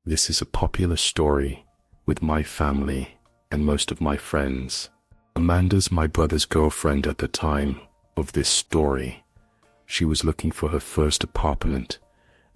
This is a popular story with my family and most of my friends. Amanda's my brother's girlfriend at the time of this story. She was looking for her first apartment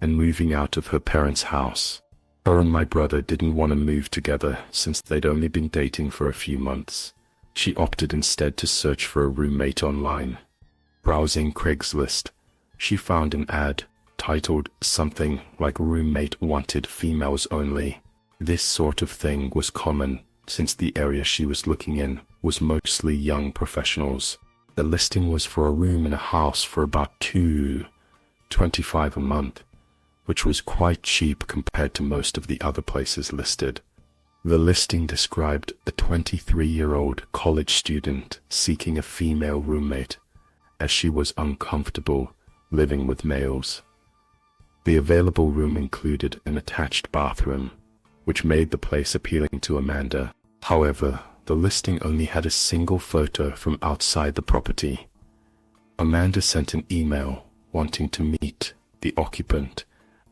and moving out of her parents' house. Her and my brother didn't want to move together since they'd only been dating for a few months. She opted instead to search for a roommate online. Browsing Craigslist, she found an ad titled something like "Roommate Wanted Females Only." This sort of thing was common since the area she was looking in was mostly young professionals. The listing was for a room in a house for about $225 a month, which was quite cheap compared to most of the other places listed. The listing described a 23-year-old college student seeking a female roommate, as she was uncomfortable living with males. The available room included an attached bathroom, which made the place appealing to Amanda. However, the listing only had a single photo from outside the property. Amanda sent an email wanting to meet the occupant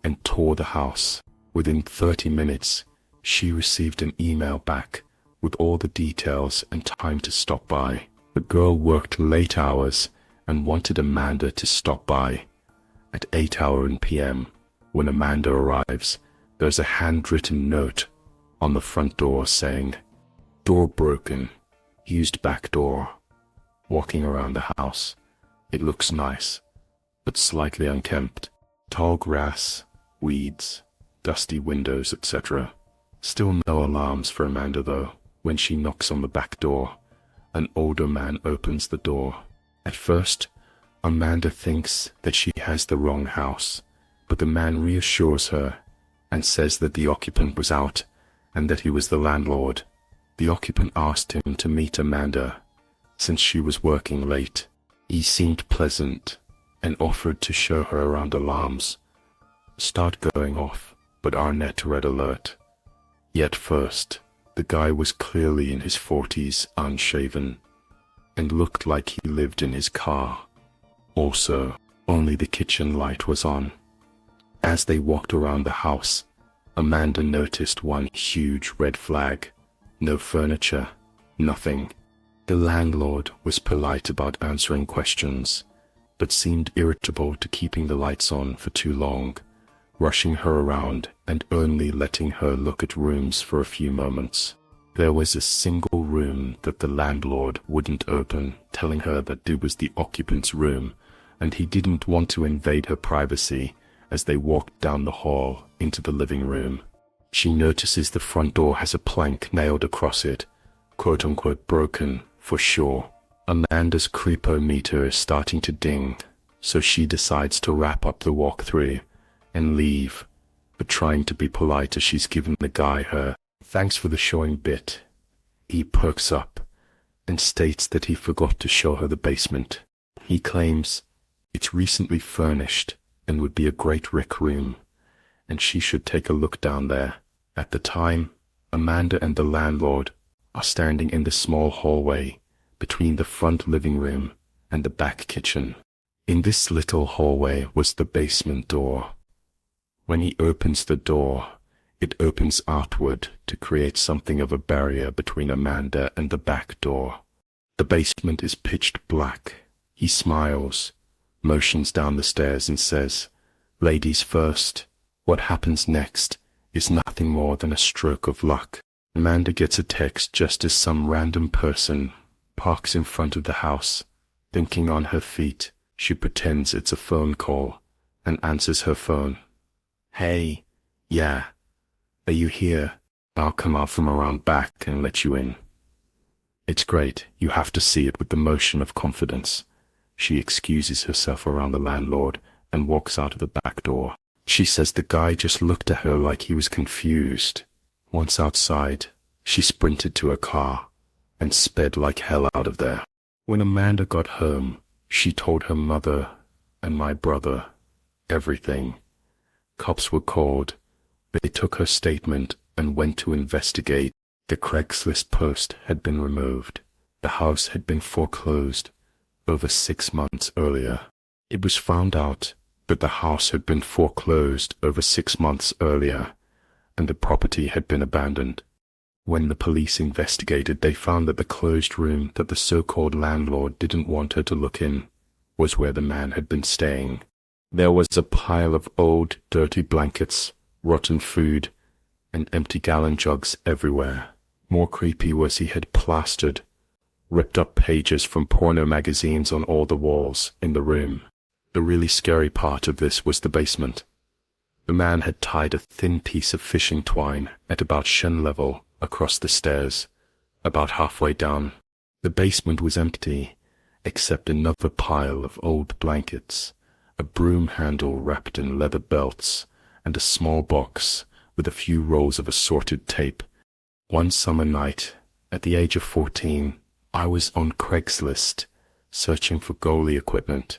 and tour the house. Within 30 minutes, she received an email back with all the details and time to stop by. The girl worked late hours and wanted Amanda to stop by at 8 p.m. When Amanda arrives, there's a handwritten note on the front door saying, "Door broken, used back door." Walking around the house, it looks nice, but slightly unkempt. Tall grass, weeds, dusty windows, etc. Still no alarms for Amanda though. When she knocks on the back door, an older man opens the door. At first, Amanda thinks that she has the wrong house, but the man reassures her and says that the occupant was out and that he was the landlord. The occupant asked him to meet Amanda since she was working late. He seemed pleasant and offered to show her around. Alarms start going off, but are net red alert. Yet first, the guy was clearly in his 40s, unshaven, and looked like he lived in his car. Also, only the kitchen light was on. As they walked around the house, Amanda noticed one huge red flag. No furniture, nothing. The landlord was polite about answering questions, but seemed irritable to keeping the lights on for too long, rushing her around and only letting her look at rooms for a few moments. There was a single room that the landlord wouldn't open, telling her that it was the occupant's room, and he didn't want to invade her privacy. As they walked down the hall into the living room, she notices the front door has a plank nailed across it, quote-unquote broken for sure. Amanda's creepometer is starting to ding, so she decides to wrap up the walkthrough and leave, but trying to be polite as she's given the guy her "thanks for the showing" bit. He perks up and states that he forgot to show her the basement. He claims it's recently furnished and would be a great rec room, and she should take a look down there. At the time, Amanda and the landlord are standing in the small hallway between the front living room and the back kitchen. In this little hallway was the basement door. When he opens the door, it opens outward to create something of a barrier between Amanda and the back door. The basement is pitch black. He smiles, motions down the stairs and says, "Ladies first." What happens next is nothing more than a stroke of luck. Amanda gets a text just as some random person parks in front of the house. Thinking on her feet, she pretends it's a phone call and answers her phone. "Hey, yeah, are you here? I'll come out from around back and let you in." It's great. You have to see it with the motion of confidence. She excuses herself around the landlord and walks out of the back door. She says the guy just looked at her like he was confused. Once outside, she sprinted to her car and sped like hell out of there. When Amanda got home, she told her mother and my brother everything. Cops were called. They took her statement and went to investigate. The Craigslist post had been removed. The house had been foreclosed over 6 months earlier. It was found out that the house had been foreclosed over 6 months earlier and the property had been abandoned. When the police investigated, they found that the closed room that the so-called landlord didn't want her to look in was where the man had been staying. There was a pile of old, dirty blankets, rotten food, and empty gallon jugs everywhere. More creepy was he had plastered, ripped up pages from porno magazines on all the walls in the room. The really scary part of this was the basement. The man had tied a thin piece of fishing twine at about shin level across the stairs, about halfway down. The basement was empty, except another pile of old blankets, a broom handle wrapped in leather belts, and a small box with a few rolls of assorted tape. One summer night, at the age of 14, I was on Craigslist, searching for goalie equipment,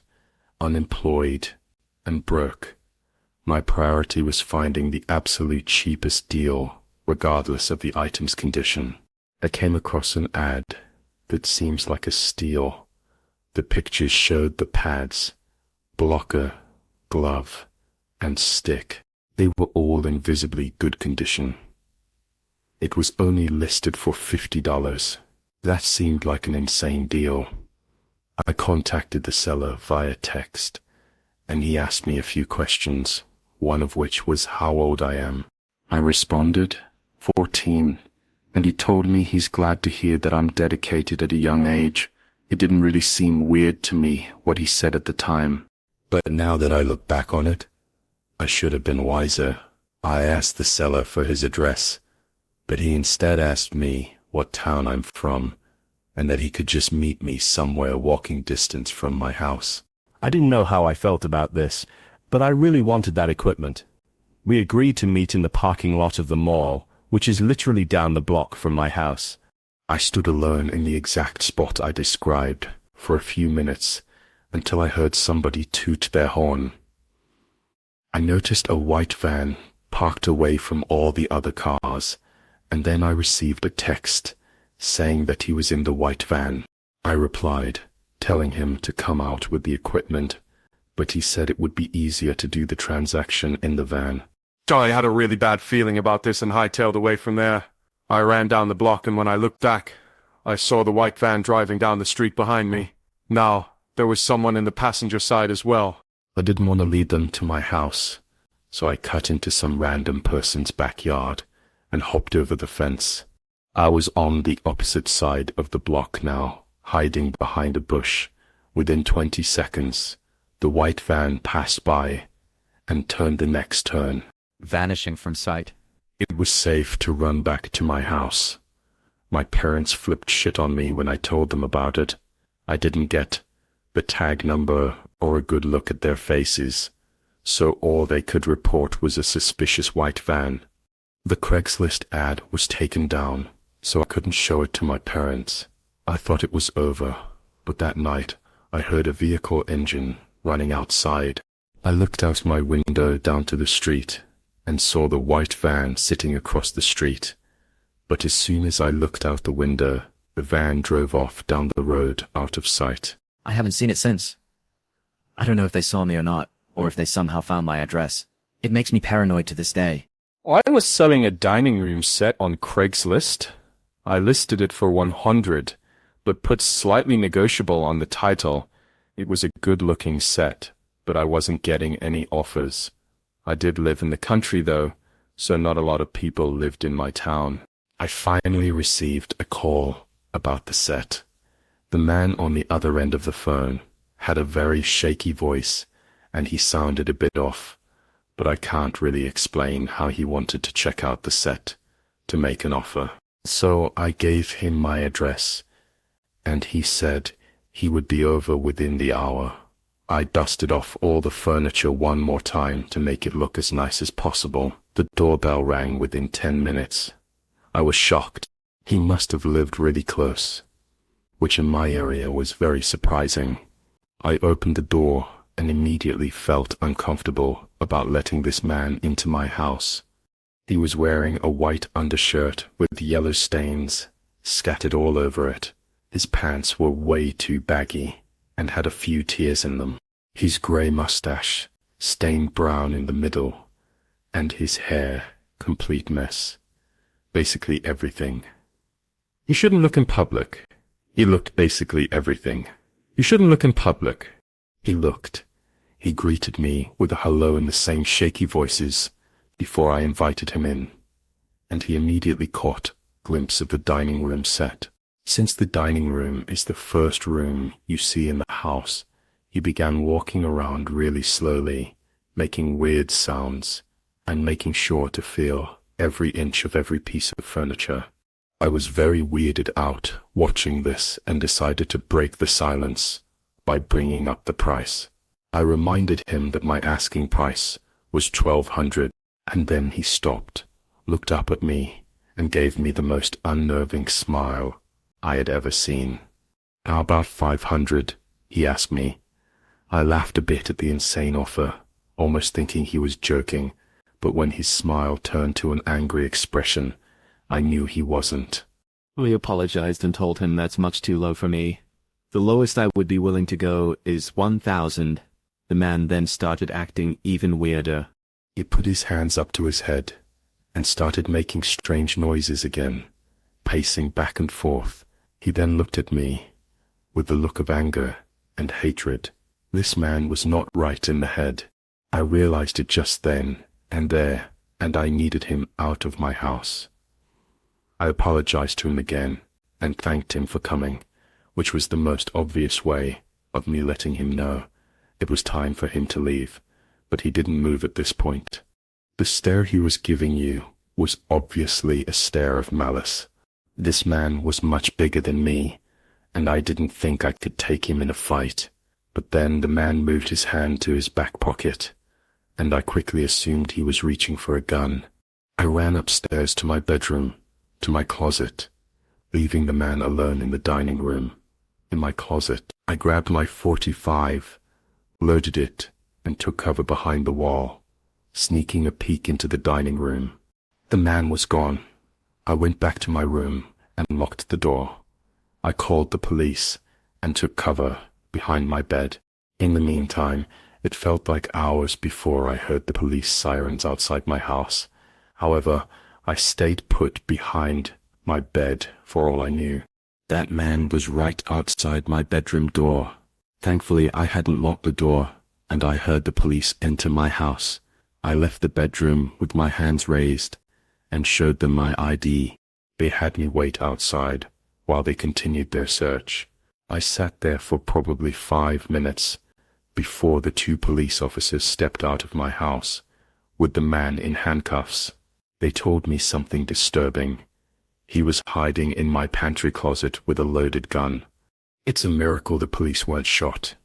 unemployed and broke. My priority was finding the absolute cheapest deal, regardless of the item's condition. I came across an ad that seems like a steal. The pictures showed the pads, blocker, glove, and stick. They were all in visibly good condition. It was only listed for $50. That seemed like an insane deal. I contacted the seller via text, and he asked me a few questions, one of which was how old I am. I responded, 14, and he told me he's glad to hear that I'm dedicated at a young age. It didn't really seem weird to me what he said at the time, but now that I look back on it, I should have been wiser. I asked the seller for his address, but he instead asked me what town I'm from, and that he could just meet me somewhere walking distance from my house. I didn't know how I felt about this, but I really wanted that equipment. We agreed to meet in the parking lot of the mall, which is literally down the block from my house. I stood alone in the exact spot I described for a few minutes until I heard somebody toot their horn. I noticed a white van parked away from all the other cars, and then I received a text saying that he was in the white van. I replied, telling him to come out with the equipment, but he said it would be easier to do the transaction in the van. I had a really bad feeling about this and hightailed away from there. I ran down the block, and when I looked back, I saw the white van driving down the street behind me. Now, there was someone in the passenger side as well. I didn't want to lead them to my house, so I cut into some random person's backyard and hopped over the fence. I was on the opposite side of the block now, hiding behind a bush. Within 20 seconds, the white van passed by and turned the next turn, vanishing from sight. It was safe to run back to my house. My parents flipped shit on me when I told them about it. I didn't get the tag number or a good look at their faces, so all they could report was a suspicious white van. The Craigslist ad was taken down, so I couldn't show it to my parents. I thought it was over, but that night I heard a vehicle engine running outside. I looked out my window down to the street and saw the white van sitting across the street. But as soon as I looked out the window, the van drove off down the road out of sight. I haven't seen it since. I don't know if they saw me or not, or if they somehow found my address. It makes me paranoid to this day. I was selling a dining room set on Craigslist. I listed it for $100, but put slightly negotiable on the title. It was a good-looking set, but I wasn't getting any offers. I did live in the country though, so not a lot of people lived in my town. I finally received a call about the set. The man on the other end of the phone had a very shaky voice, and he sounded a bit off, but I can't really explain how he wanted to check out the set to make an offer. So I gave him my address, and he said he would be over within the hour. I dusted off all the furniture one more time to make it look as nice as possible. The doorbell rang within 10 minutes. I was shocked. He must have lived really close, which in my area was very surprising. I opened the door and immediately felt uncomfortable about letting this man into my house. He was wearing a white undershirt with yellow stains scattered all over it. His pants were way too baggy and had a few tears in them. His grey mustache stained brown in the middle, and his hair complete mess. Basically everything. You shouldn't look in public. He looked basically everything. You shouldn't look in public. He looked. He greeted me with a hello in the same shaky voices before I invited him in. And he immediately caught a glimpse of the dining room set. Since the dining room is the first room you see in the house, he began walking around really slowly, making weird sounds, and making sure to feel every inch of every piece of furniture. I was very weirded out watching this and decided to break the silence by bringing up the price. I reminded him that my asking price was $1,200, and then he stopped, looked up at me, and gave me the most unnerving smile I had ever seen. How about $500? He asked me. I laughed a bit at the insane offer, almost thinking he was joking, but when his smile turned to an angry expression, I knew he wasn't. We apologized and told him that's much too low for me. The lowest I would be willing to go is $1,000. The man then started acting even weirder. He put his hands up to his head and started making strange noises again, pacing back and forth. He then looked at me with a look of anger and hatred. This man was not right in the head. I realized it just then and there, and I needed him out of my house. I apologized to him again and thanked him for coming, which was the most obvious way of me letting him know it was time for him to leave, but he didn't move at this point. The stare he was giving you was obviously a stare of malice. This man was much bigger than me, and I didn't think I could take him in a fight. But then the man moved his hand to his back pocket, and I quickly assumed he was reaching for a gun. I ran upstairs to my bedroom, to my closet, leaving the man alone in the dining room. In my closet, I grabbed my .45, loaded it, and took cover behind the wall, sneaking a peek into the dining room. The man was gone. I went back to my room and locked the door. I called the police and took cover behind my bed. In the meantime, it felt like hours before I heard the police sirens outside my house. However, I stayed put behind my bed for all I knew. That man was right outside my bedroom door. Thankfully, I hadn't locked the door, and I heard the police enter my house. I left the bedroom with my hands raised and showed them my ID. They had me wait outside while they continued their search. I sat there for probably 5 minutes before the 2 police officers stepped out of my house with the man in handcuffs. They told me something disturbing. He was hiding in my pantry closet with a loaded gun. It's a miracle the police weren't shot.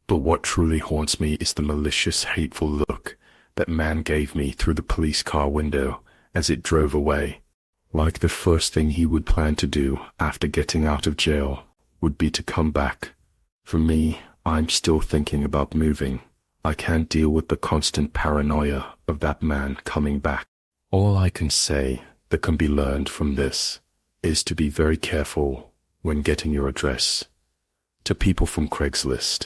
But what truly haunts me is the malicious, hateful look that man gave me through the police car window as it drove away. Like the first thing he would plan to do after getting out of jail would be to come back. For me, I'm still thinking about moving. I can't deal with the constant paranoia of that man coming back. All I can say that can be learned from this is to be very careful when getting your address to people from Craigslist.